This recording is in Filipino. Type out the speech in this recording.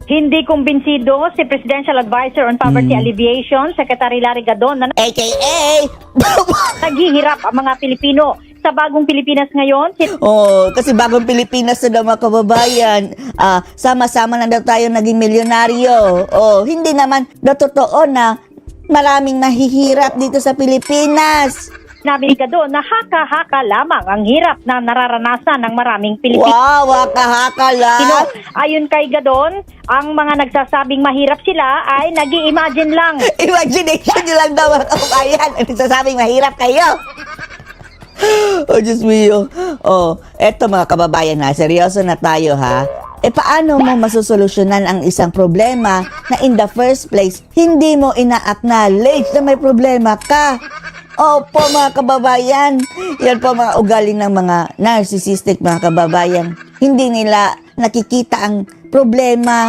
Hindi kumbinsido si Presidential Advisor on Poverty Alleviation, Secretary Larry Gadon, na AKA! naghihirap ang mga Pilipino sa bagong Pilipinas ngayon. Oh, kasi bagong Pilipinas na daw mga kababayan, sama-sama na daw tayo naging milyonaryo. Oh, hindi naman na totoo na maraming nahihirap dito sa Pilipinas. Sinabi ni Gadon na haka-haka lamang ang hirap na nararanasan ng maraming Pilipino. Wow, wakahaka lang. Ayon kay Gadon, ang mga nagsasabing mahirap sila ay nag-i-imagine lang. Imagination nyo lang daw mga kababayan. Ano sasabing mahirap kayo? Oh, Diyos mio. Oh, eto mga kababayan ha, seryoso na tayo ha. Paano mo masusolusyonan ang isang problema na in the first place, hindi mo ina-acknowledge na may problema ka? Opo mga kababayan, yan po mga ugali ng mga narcissistic mga kababayan. Hindi nila nakikita ang problema